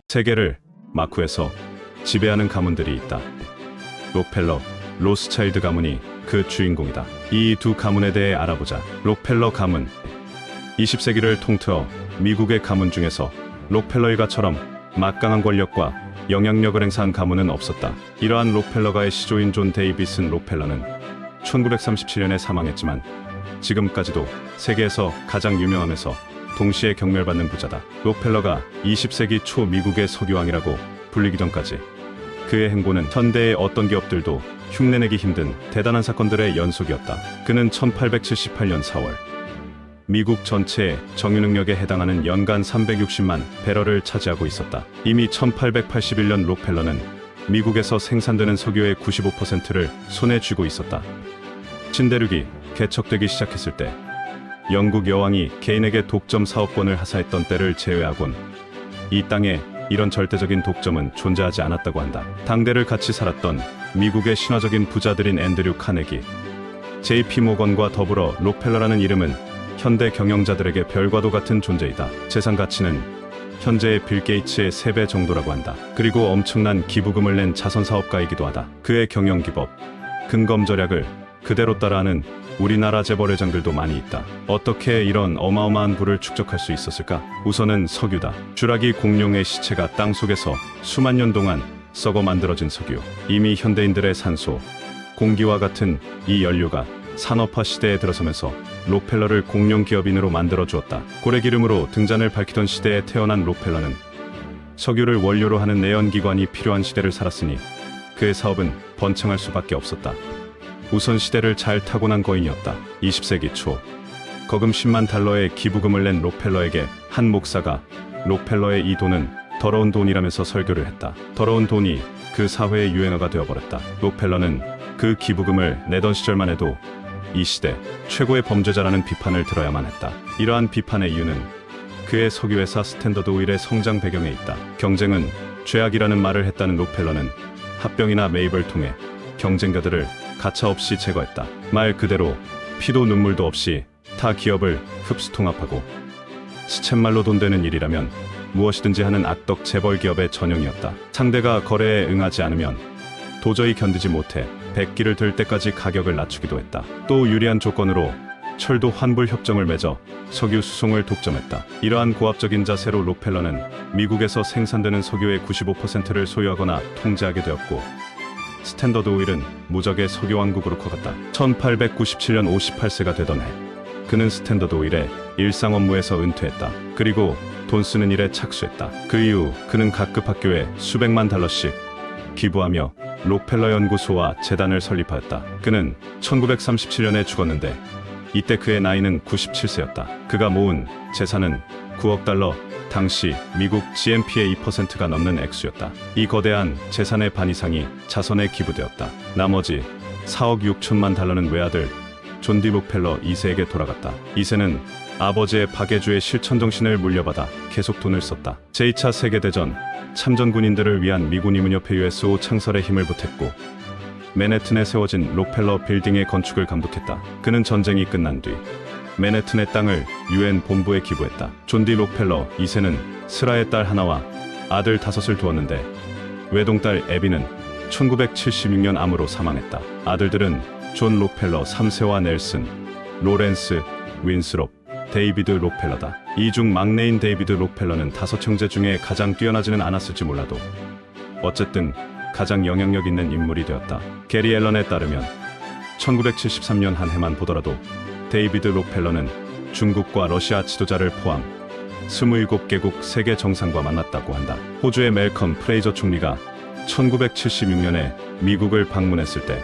세계를 마쿠에서 지배하는 가문들이 있다. 록펠러, 로스차일드 가문이 그 주인공이다. 이 두 가문에 대해 알아보자. 록펠러 가문. 20세기를 통틀어 미국의 가문 중에서 록펠러 일가처럼 막강한 권력과 영향력을 행사한 가문은 없었다. 이러한 록펠러가의 시조인 존 데이비슨 록펠러는 1937년에 사망했지만 지금까지도 세계에서 가장 유명하면서 동시에 경멸받는 부자다. 록펠러가 20세기 초 미국의 석유왕이라고 불리기 전까지 그의 행보는 현대의 어떤 기업들도 흉내내기 힘든 대단한 사건들의 연속이었다. 그는 1878년 4월 미국 전체의 정유 능력에 해당하는 연간 360만 배럴을 차지하고 있었다. 이미 1881년 록펠러는 미국에서 생산되는 석유의 95%를 손에 쥐고 있었다. 신대륙이 개척되기 시작했을 때 영국 여왕이 개인에게 독점 사업권을 하사했던 때를 제외하곤 이 땅에 이런 절대적인 독점은 존재하지 않았다고 한다. 당대를 같이 살았던 미국의 신화적인 부자들인 앤드류 카네기, JP 모건과 더불어 록펠러라는 이름은 현대 경영자들에게 별과도 같은 존재이다. 재산 가치는 현재의 빌 게이츠의 3배 정도라고 한다. 그리고 엄청난 기부금을 낸 자선사업가이기도 하다. 그의 경영 기법, 근검 절약을 그대로 따라하는 우리나라 재벌회장들도 많이 있다. 어떻게 이런 어마어마한 부를 축적할 수 있었을까? 우선은 석유다. 쥐라기 공룡의 시체가 땅속에서 수만 년 동안 썩어 만들어진 석유. 이미 현대인들의 산소, 공기와 같은 이 연료가 산업화 시대에 들어서면서 록펠러를 공룡 기업인으로 만들어 주었다. 고래기름으로 등잔을 밝히던 시대에 태어난 록펠러는 석유를 원료로 하는 내연기관이 필요한 시대를 살았으니 그의 사업은 번창할 수밖에 없었다. 우선 시대를 잘 타고난 거인이었다. 20세기 초 거금 10만 달러의 기부금을 낸 록펠러에게 한 목사가 록펠러의 이 돈은 더러운 돈이라면서 설교를 했다. 더러운 돈이 그 사회의 유행어가 되어버렸다. 록펠러는 그 기부금을 내던 시절만 해도 이 시대 최고의 범죄자라는 비판을 들어야만 했다. 이러한 비판의 이유는 그의 석유회사 스탠더드 오일의 성장 배경에 있다. 경쟁은 죄악이라는 말을 했다는 록펠러는 합병이나 매입을 통해 경쟁자들을 가차없이 제거했다. 말 그대로 피도 눈물도 없이 타 기업을 흡수통합하고 시쳇말로 돈 되는 일이라면 무엇이든지 하는 악덕 재벌 기업의 전형이었다. 상대가 거래에 응하지 않으면 도저히 견디지 못해 백기를 들 때까지 가격을 낮추기도 했다. 또 유리한 조건으로 철도 환불 협정을 맺어 석유 수송을 독점했다. 이러한 고압적인 자세로 록펠러는 미국에서 생산되는 석유의 95%를 소유하거나 통제하게 되었고 스탠더드 오일은 무적의 석유 왕국으로 커갔다. 1897년 58세가 되던 해 그는 스탠더드 오일의 일상 업무에서 은퇴했다. 그리고 돈 쓰는 일에 착수했다. 그 이후 그는 각급 학교에 수백만 달러씩 기부하며 록펠러 연구소와 재단을 설립하였다. 그는 1937년에 죽었는데 이때 그의 나이는 97세였다. 그가 모은 재산은 9억 달러, 당시 미국 GNP의 2%가 넘는 액수였다. 이 거대한 재산의 반 이상이 자선에 기부되었다. 나머지 4억 6천만 달러는 외아들 존 디 록펠러 2세에게 돌아갔다. 2세는 아버지의 박애주의 실천정신을 물려받아 계속 돈을 썼다. 제2차 세계대전 참전 군인들을 위한 미군 임은협회 USO 창설에 힘을 보탰고 맨해튼에 세워진 록펠러 빌딩의 건축을 감독했다. 그는 전쟁이 끝난 뒤 맨해튼의 땅을 UN 본부에 기부했다. 존 디 록펠러 2세는 스라의 딸 하나와 아들 5을 두었는데 외동딸 애비는 1976년 암으로 사망했다. 아들들은 존 록펠러 3세와 넬슨, 로렌스, 윈스롭, 데이비드 록펠러다. 이 중 막내인 데이비드 록펠러는 5형제 중에 가장 뛰어나지는 않았을지 몰라도 어쨌든 가장 영향력 있는 인물이 되었다. 게리 앨런에 따르면 1973년 한 해만 보더라도 데이비드 록펠러는 중국과 러시아 지도자를 포함 27개국 세계 정상과 만났다고 한다. 호주의 멜컴 프레이저 총리가 1976년에 미국을 방문했을 때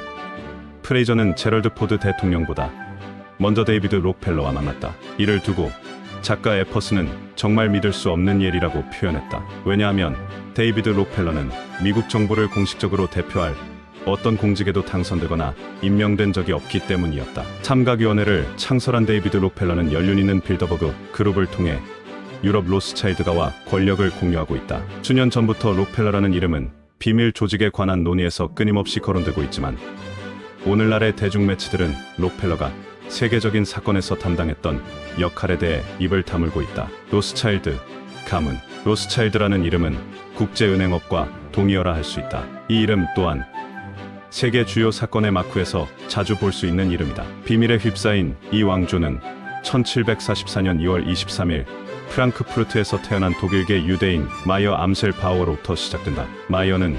프레이저는 제럴드 포드 대통령보다 먼저 데이비드 록펠러와 만났다. 이를 두고 작가 에퍼스는 정말 믿을 수 없는 일이라고 표현했다. 왜냐하면 데이비드 록펠러는 미국 정부를 공식적으로 대표할 어떤 공직에도 당선되거나 임명된 적이 없기 때문이었다. 참가위원회를 창설한 데이비드 록펠러는 연륜 있는 빌더버그 그룹을 통해 유럽 로스차일드가와 권력을 공유하고 있다. 수년 전부터 록펠러라는 이름은 비밀 조직에 관한 논의에서 끊임없이 거론되고 있지만 오늘날의 대중 매체들은 록펠러가 세계적인 사건에서 담당했던 역할에 대해 입을 다물고 있다. 로스차일드 가문. 로스차일드라는 이름은 국제은행업과 동의어라 할 수 있다. 이 이름 또한 세계 주요 사건의 마크에서 자주 볼 수 있는 이름이다. 비밀에 휩싸인 이 왕조는 1744년 2월 23일 프랑크푸르트에서 태어난 독일계 유대인 마이어 암셀 바우어로부터 시작된다. 마이어는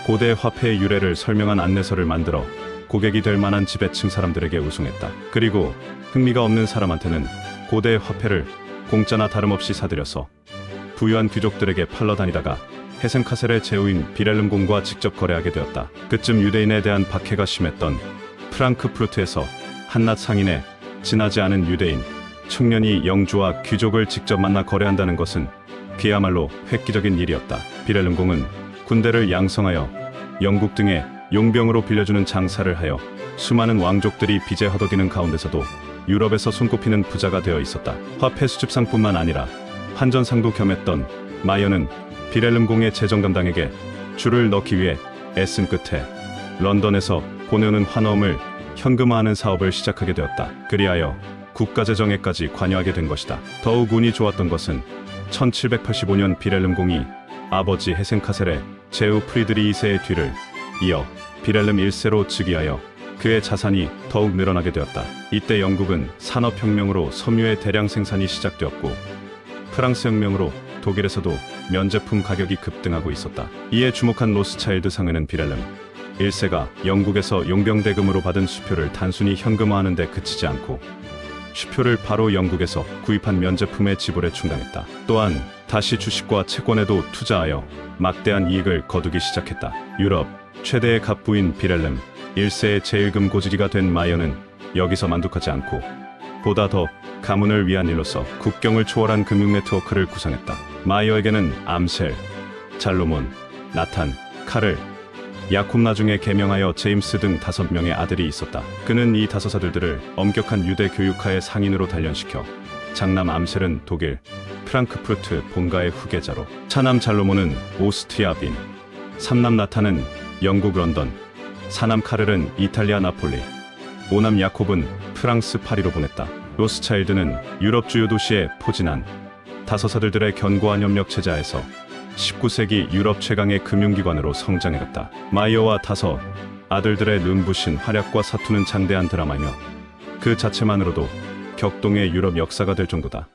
고대 화폐의 유래를 설명한 안내서를 만들어 고객이 될 만한 지배층 사람들에게 우승했다. 그리고 흥미가 없는 사람한테는 고대 화폐를 공짜나 다름없이 사들여서 부유한 귀족들에게 팔러 다니다가 헤센카셀의 제후인 비렐름 공과 직접 거래하게 되었다. 그쯤 유대인에 대한 박해가 심했던 프랑크푸르트에서 한낱 상인의 지나지 않은 유대인 청년이 영주와 귀족을 직접 만나 거래한다는 것은 그야말로 획기적인 일이었다. 비렐름 공은 군대를 양성하여 영국 등의 용병으로 빌려주는 장사를 하여 수많은 왕족들이 빚에 허덕이는 가운데서도 유럽에서 손꼽히는 부자가 되어 있었다. 화폐 수집상뿐만 아니라 환전상도 겸했던 마이어는 비렐름 공의 재정 담당에게 줄을 넣기 위해 애쓴 끝에 런던에서 보내오는 환원을 현금화하는 사업을 시작하게 되었다. 그리하여 국가재정에까지 관여하게 된 것이다. 더욱 운이 좋았던 것은 1785년 비렐름 공이 아버지 헤센카셀의 제후 프리드리 2세의 뒤를 이어 비렐름 1세로 즉위하여 그의 자산이 더욱 늘어나게 되었다. 이때 영국은 산업혁명으로 섬유의 대량 생산이 시작되었고 프랑스 혁명으로 독일에서도 면제품 가격이 급등하고 있었다. 이에 주목한 로스차일드 상회는 비렐름 1세가 영국에서 용병대금으로 받은 수표를 단순히 현금화하는 데 그치지 않고 수표를 바로 영국에서 구입한 면제품의 지불에 충당했다. 또한 다시 주식과 채권에도 투자하여 막대한 이익을 거두기 시작했다. 유럽 최대의 갑부인 비렐름 1세의 제1금 고지기가 된 마이어는 여기서 만족하지 않고 보다 더 가문을 위한 일로서 국경을 초월한 금융 네트워크를 구성했다. 마이어에게는 암셀, 잘로몬, 나탄, 카를, 야콥 나중에 개명하여 제임스 등 5명의 아들이 있었다. 그는 이 5아들들을 엄격한 유대 교육하에 상인으로 단련시켜 장남 암셀은 독일 프랑크푸르트 본가의 후계자로, 차남 잘로몬은 오스트리아 빈, 삼남 나탄은 영국 런던, 사남 카를은 이탈리아 나폴리, 오남 야콥은 프랑스 파리로 보냈다. 로스차일드는 유럽 주요 도시에 포진한 5아들들의 견고한 협력 체제하에서 19세기 유럽 최강의 금융기관으로 성장해갔다. 마이어와 5아들들의 눈부신 활약과 사투는 장대한 드라마이며 그 자체만으로도 격동의 유럽 역사가 될 정도다.